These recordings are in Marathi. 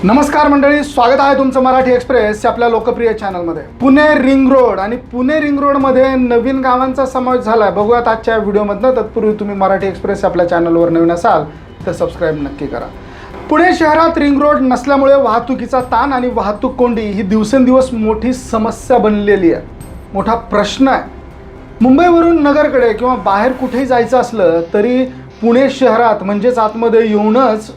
नमस्कार मंडळी, स्वागत आहे तुमचं मराठी एक्सप्रेस या आपल्या लोकप्रिय चॅनलमध्ये। पुणे रिंग रोड आणि पुणे रिंग रोडमध्ये नवीन गावांचा समावेश झाला आहे। बघूयात आजच्या व्हिडिओमधनं। तत्पूर्वी तुम्ही मराठी एक्सप्रेस आपल्या चॅनलवर नवीन असाल तर सबस्क्राईब नक्की करा। पुणे शहरात रिंग रोड नसल्यामुळे वाहतुकीचा ताण आणि वाहतूक कोंडी ही दिवसेंदिवस मोठी समस्या बनलेली आहे, मोठा प्रश्न आहे। मुंबईवरून नगरकडे किंवा बाहेर कुठेही जायचं असलं तरी पुणे शहरात म्हणजेच आतमध्ये येऊनच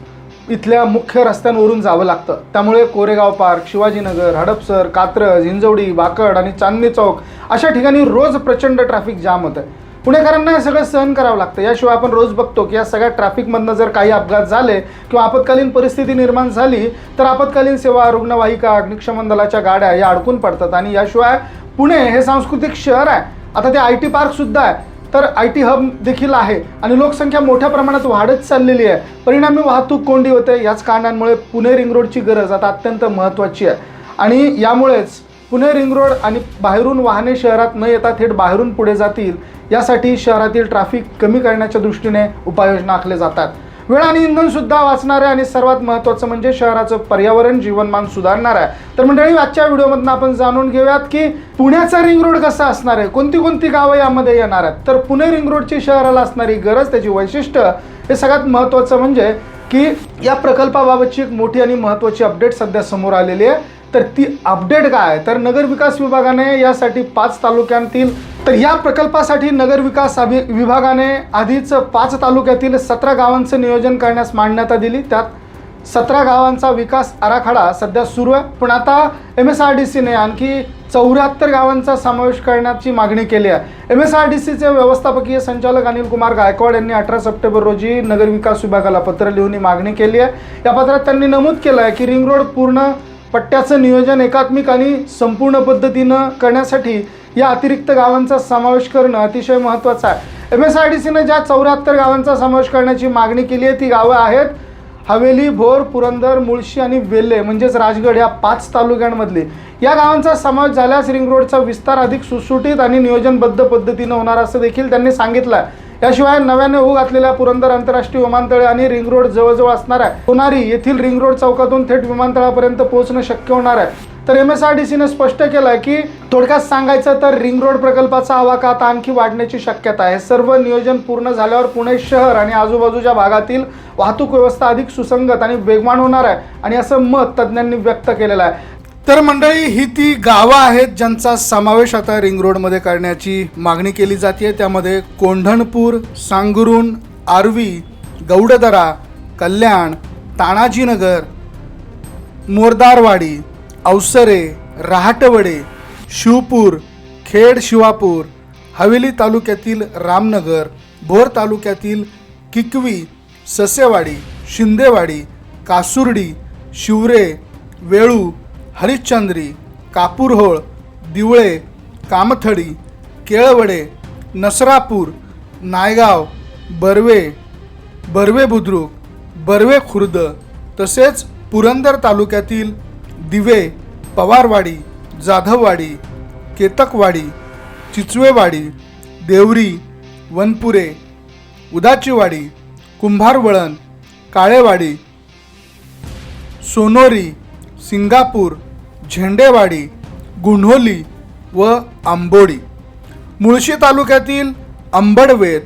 इथल्या मुख्य रस्त्यांवरून जावं लागतं। त्यामुळे कोरेगाव पार्क, शिवाजीनगर, हडपसर, कात्रज, हिंजवडी, वाकड आणि चांदणी चौक अशा ठिकाणी रोज प्रचंड ट्रॅफिक जाम होतं। पुणेकरांना हे सगळं सहन करावं लागतं। याशिवाय आपण रोज बघतो की या सगळ्या ट्रॅफिकमधनं जर काही अपघात झाले किंवा आपत्कालीन परिस्थिती निर्माण झाली तर आपत्कालीन सेवा, रुग्णवाहिका, अग्निशमन दलाच्या गाड्या या अडकून पडतात। आणि याशिवाय पुणे हे सांस्कृतिक शहर आहे, आता ते IT पार्क सुद्धा आहे, तर IT हब देखील आहे आणि लोकसंख्या मोठ्या प्रमाणात वाढत चाललेली आहे। परिणामी वाहतूक कोंडी होते। याच कारणांमुळे पुणे रिंग रोडची गरज आता अत्यंत महत्त्वाची आहे आणि यामुळेच पुणे रिंग रोड आणि बाहेरून वाहने शहरात न येता थेट बाहेरून पुढे जातील, यासाठी शहरातील ट्रॅफिक कमी करण्याच्या दृष्टीने उपाययोजना आखल्या जातात। वेळ आणि इंधनसुद्धा वाचणार आहे आणि सर्वात महत्त्वाचं म्हणजे शहराचं पर्यावरण जीवनमान सुधारणार आहे। तर मंडळी, आजच्या व्हिडिओमधून आपण जाणून घेऊयात की पुण्याचा रिंग रोड कसा असणार आहे, कोणती कोणती गावं यामध्ये येणार आहेत। तर पुणे रिंग रोडची शहराला असणारी गरज, त्याची वैशिष्ट्य, हे सगळ्यात महत्त्वाचं म्हणजे की या प्रकल्पाबाबतची एक मोठी आणि महत्त्वाची अपडेट सध्या समोर आलेली आहे। तर ती अपडेट काय आहे तर नगर विकास विभागाने यासाठी 5 तालुक्यांतील या प्रकल्पासाठी नगर विकास विभागाने आधीच 5 तालुक्यातील 17 गावांचं नियोजन करण्यास मान्यता दिली। त्यात 17 गावांचा विकास आराखडा सध्या सुरू आहे, पण आता MSRDCने आणखी 74 गावांचा समावेश करण्याची मागणी केली आहे। MSRDCचे व्यवस्थापकीय संचालक अनिल कुमार गायकवाड यांनी 18 सप्टेंबर रोजी नगर विकास विभागाला पत्र लिहून ही मागणी केली आहे। या पत्रात त्यांनी नमूद केलं आहे की रिंग रोड पूर्ण पट्ट्याचं नियोजन एकात्मिक आणि संपूर्ण पद्धतीनं करण्यासाठी या अतिरिक्त गावांचा समावेश करणं अतिशय महत्त्वाचं आहे। MSRDCने ज्या 74 गावांचा समावेश करण्याची मागणी केली आहे ती गावं आहेत हवेली, भोर, पुरंदर, मुळशी आणि वेल्हे म्हणजेच राजगड या 5 तालुक्यांमधली। या गावांचा समावेश झाल्यास रिंग रोडचा विस्तार अधिक सुटसुटीत आणि नियोजनबद्ध पद्धतीनं होणार असं देखील त्यांनी सांगितलं आहे। याशिवाय नव्याने होऊ घातलेल्या पुरंदर आंतरराष्ट्रीय विमानतळ आणि रिंग रोड जवळजवळ असणार आहे। होणारी येथील रिंग रोड चौकातून थेट विमानतळापर्यंत पोहोचणं शक्य होणार आहे। तर MSRDCने स्पष्ट केलं आहे की थोडक्यात सांगायचं तर रिंग रोड प्रकल्पाचा आवाका आता आणखी वाढण्याची शक्यता आहे। सर्व नियोजन पूर्ण झाल्यावर पुणे शहर आणि आजूबाजूच्या भागातील वाहतूक व्यवस्था अधिक सुसंगत आणि वेगवान होणार आहे आणि असं मत तज्ज्ञांनी व्यक्त केलेलं आहे। तर मंडळी, ही ती गावं आहेत ज्यांचा समावेश आता रिंग रोडमध्ये करण्याची मागणी केली जाते। त्यामध्ये कोंढणपूर, सांगुरून, आर्वी, गौडदरा, कल्याण, तानाजीनगर, मोरदारवाडी, अवसरे, रहाटवडे, शिवपूर, खेड शिवापूर, हवेली तालुक्यातील रामनगर, भोर तालुक्यातील किकवी, ससेवाडी, शिंदेवाडी, कासुर्डी, शिवरे, वेळू, हरिश्चंद्री, कापूरहोळ, दिवळे, कामथडी, केळवडे, नसरापूर, नायगाव, बर्वे बुद्रुक, बर्वे खुर्द, तसेच पुरंदर तालुक्यातील दिवे, पवारवाडी, जाधववाडी, केतकवाडी, चिचवेवाडी, देवरी, वनपुरे, उदाचीवाडी, कुंभारवळण, काळेवाडी, सोनोरी, सिंगापूर, झेंडेवाडी, गुंढोली व आंबोडी। मुळशी तालुक्यातील अंबडवेत,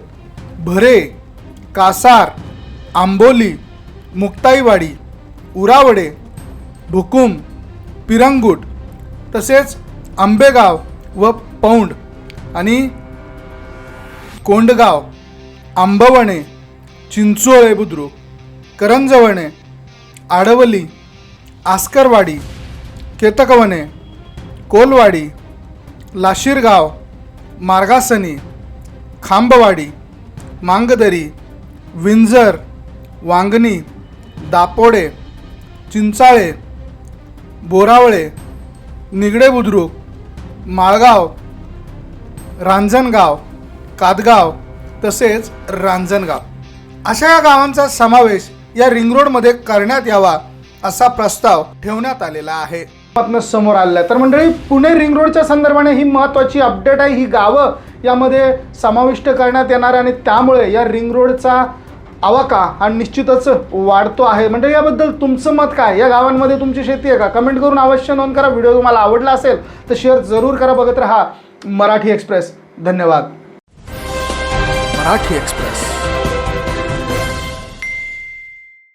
भरे, कासार, आंबोली, मुक्ताईवाडी, उरावडे, भुकुम, पिरंगुट, तसेच आंबेगाव व पौंड आणि कोंडगाव, आंबवणे, चिंचोळे बुद्रुक, करंजवणे, आडवली, आस्करवाडी, केतकवणे, कोलवाडी, लाशीरगाव, मार्गासनी, खांबवाडी, मांगदरी, विंजर, वांगणी, दापोडे, चिंचाळे, बोरावळे, निगडे बुद्रुक, माळगाव, रांजणगाव, कादगाव, तसेच रांजणगाव अशा या गावांचा समावेश या रिंग रोडमध्ये करण्यात यावा असा प्रस्ताव ठेवण्यात आलेला आहे। समोर आलेला आहे। तर मंडळी, पुणे रिंग रोडच्या संदर्भाने ही महत्त्वाची अपडेट आहे। ही गावं यामध्ये समाविष्ट करण्यात येणार आणि त्यामुळे या रिंग रोडचा आवाका हा निश्चितच वाढतो आहे. म्हणजे याबद्दल तुमचं मत काय? या गावांमध्ये तुमची शेती आहे का? कमेंट करून अवश्य नोंद करा. व्हिडिओ तुम्हाला आवडला असेल तर शेअर जरूर करा. बघत रहा मराठी एक्सप्रेस. धन्यवाद. मराठी एक्सप्रेस.